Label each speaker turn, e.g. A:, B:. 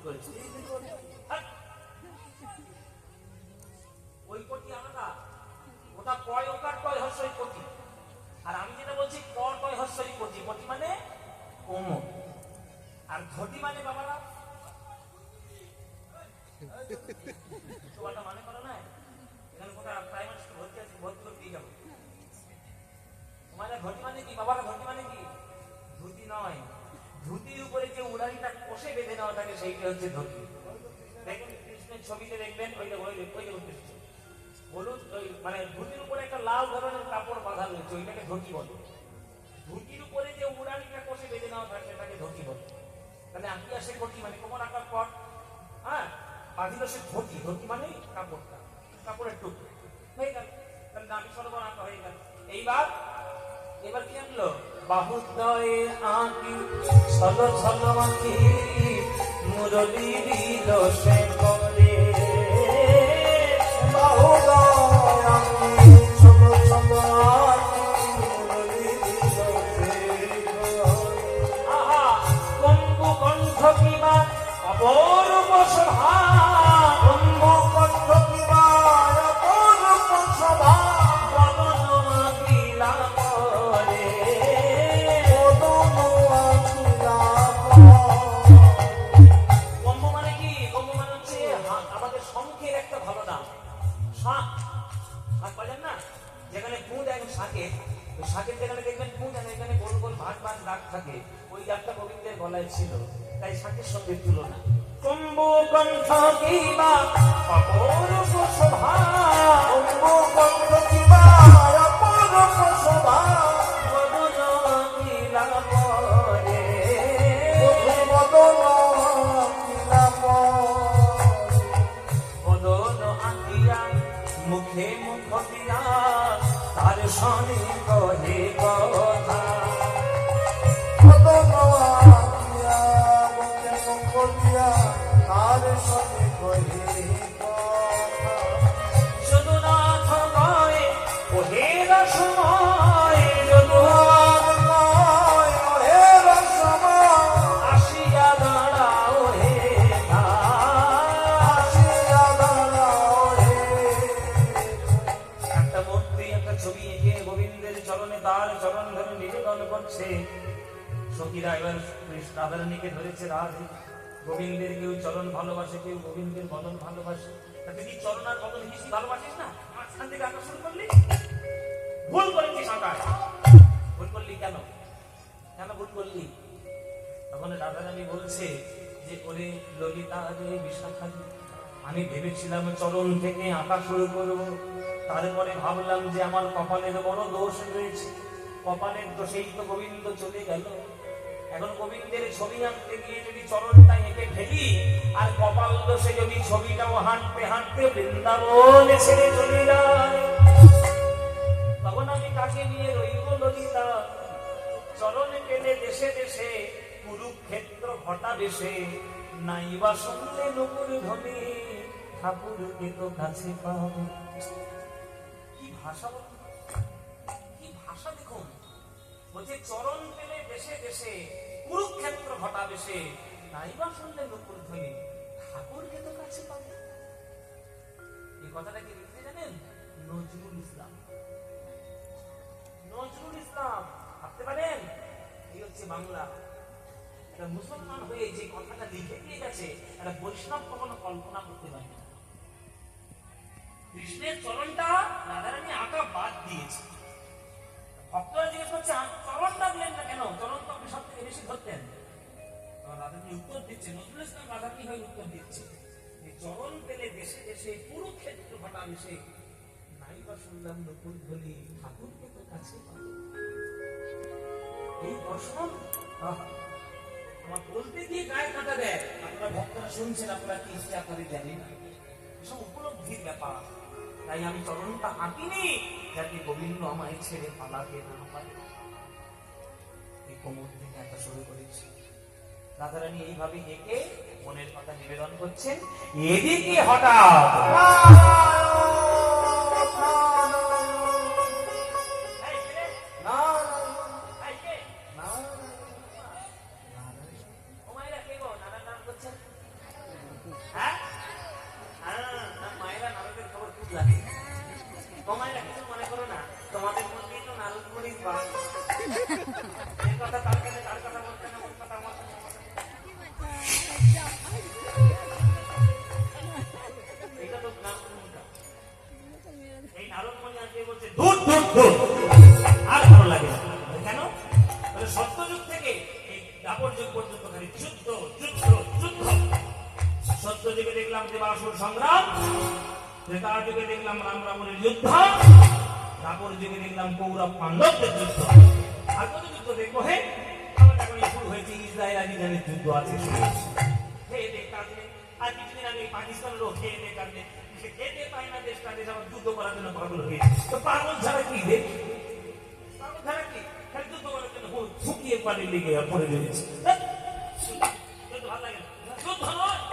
A: করেছে। ওই কোটি আলাদা, ওটা কয় ওকার কয় হস্যই কোটি, আর আমি যেটা বলছি ক কয় হস্যই কোটি। কোটি মানে কোমর, আর ঘটি মানে বাবারা মানে করো না। এখানে কোটা প্রাইমারি স্কুল ভর্তি আছে, ভর্তি করতে যাবো। তোমাদের ঘটি মানে কি বাবারা? ঘটি মানে কি? ধুতি নয়, ধুতির উপরে যে উড়ানিটা কষে বেঁধে নেওয়া থাকে সেইটা হচ্ছে ধুতি। দেখুন কৃষ্ণের ছবিতে দেখবেন ওইটা হলুদ, মানে ধুতির উপরে একটা লাল ধরনের কাপড় বাঁধা রয়েছে, ওইটাকে ধুতি বলে। ধুতির উপরে যে উড়ানিটা কষে বেঁধে নেওয়া থাকে সেটাকে ধুতি বলে। তাহলে আঁকি আসে ঘটি মানে কোমর আঁকার পর, হ্যাঁ, বাঁধিল সে ধুতি। ধুতি মানে কাপড়টা, কাপড়ের টুকরো হয়ে গেল। তাহলে নাভি সরোবর আঁকা হয়ে গেল। এবার কি আনলো? বাহুদয়ে আঁকি ছল ছল আঁকি মুরলি দিল সে করে। বাহুদয়ে আঁকি ছল ছল আঁকি মুরলি দিল সে করে। আহা কম্বু কণ্ঠ কিবা অপরূপ শোভা, কম্বু কণ্ঠ কিবা অপরূপ শোভা, শাকের যেখানে দেখবেন ফুল আর এখানে গোল গোল ভাগ ভাগ দাগ থাকে, ওই দাগটা গোবিন্দের গলায় ছিল, তাই শাকের সঙ্গে তুলনা। কম্বু কণ্ঠ কিবা অপরূপ শোভা, কম্বু কণ্ঠ কিবা অপরূপ শোভা, বদন আঁকিলা পরে, বদন আঁকিলা পরে, বদন আঁকিয়া মুখে মুখ দিয়া তার শনি কহে কথা। বদন আঁকিয়া মুখে মুখ দিয়া তার শনি কহে কথা। যদুনাথ কয় ওহে রসময়, যদুনাথ কয় ওহে রসময়, আসিয়া দাঁড়াও হে আসিয়া দাঁড়াও হে। একটা মূর্তি, একটা ছবি এঁকে গোবিন্দের চরণে তার চরণ ধরে নিবেদন করছে। সখীরা এবার রাধারানীকে ধরেছে, রাধে গোবিন্দের কেউ চরণ ভালোবাসে, কেউ গোবিন্দের বদন ভালোবাসে। তুই চরণ আর বদন বেশি ভালোবাসিস না, মাঝখান থেকে আকর্ষণ করলি, ভুল করেছিস। ভুল করলি কেন? কেন ভুল করলি? তখন রাধারানী বলছে যে ওরে ললিতা রে বিশাখা, আমি ভেবেছিলাম চরণ থেকে আঁকা শুরু করবো, তারপরে ভাবলাম যে আমার কপালের বড় দোষ রয়েছে, কপালের দোষেই তো গোবিন্দ চলে গেল। এখন গোবিন্দের ছবি আঁকতে গিয়ে যদি চরণটা এঁকে ফেলি, আর কপাল দোষে যদি ছবিটাও হাঁটতে হাঁটতে বৃন্দাবন ছেড়ে চলে যায়, তখন আমি কাকে নিয়ে রইব ললিতা? চরণ পেলে দেশে দেশে কুরুক্ষেত্র ঘটা বেশে, নাইবা শুনলে নকুল ধ্বনি ঠাকুরকে তো কাছে পাবো। কি ভাষা, কি ভাষা দেখুন। বলছে চরণ পেলে দেশে দেশে কুরুক্ষেত্র ঘটা বেশে, নাইবা শুনলে নকুল ধ্বনি ঠাকুরকে তো কাছে পাবো। এই কথাটা কি লিখতে জানেন? নজরুল ইসলাম। নজরুল ইসলাম ভাবতে পারেন? এই হচ্ছে বাংলা। একটা মুসলমান হয়ে যে কথাটা লিখে দিয়ে গেছে, একটা বৈষ্ণব কখনো কল্পনা করতে পারে না। কৃষ্ণের চরণটা রাধারানী আঁকা বাদ দিয়েছে। ভক্তরা জিজ্ঞেস করছে চরণটা দিলেন না কেন? চরণ তো আপনি সব থেকে বেশি ধরতেন। রাধারানী উত্তর দিচ্ছে, নজরুল ইসলাম রাধারানী হয়ে উত্তর দিচ্ছে, চরণ পেলে দেশে দেশে কুরুক্ষেত্র ঘটা বেশে, নাইবা শুনলাম নকুল ধ্বনি ঠাকুরকে তো কাছে পাবো। এই দর্শন আমার বলতে গিয়ে গায়ে কাটা দেয়। আপনারা ভক্তরা শুনছেন, আপনারা কি ইচ্ছা করে জানি না, এসব উপলব্ধির ব্যাপার। তাই আমি চরণটা আঁকিনি যাতে গোবিন্দ আমায় ছেড়ে পালাতে না পারে। এই কোমর থেকে একটা শুরু করেছি। রাধারানী এইভাবে এঁকে মনের কথা নিবেদন করছেন। এদিকে হঠাৎ সত্য যুগে দেখলাম দেবাসুর সংগ্রাম, ত্রেতা যুগে দেখলাম রাম রাবণের যুদ্ধ, দ্বাপর যুগে দেখলাম কৌরব পাণ্ডবদের যুদ্ধ। আর কত যুদ্ধ দেখবো? হে আমার এখন শুরু হয়েছে ইসরায়েল আর ইরানের যুদ্ধ আছে। খেয়ে দে কাজে, আর কিছুদিন আগে পাকিস্তানেরও খেয়ে দে কাজে, সে খেতে পায় না, দেশটা দেশ আবার যুদ্ধ করার জন্য পাগল হয়েছে। তো পাগল ছাড়া কি দেখ, পাগল ছাড়া কি? খালি যুদ্ধ করার জন্য ফুকিয়ে পানি লেগে পড়ে রয়েছে।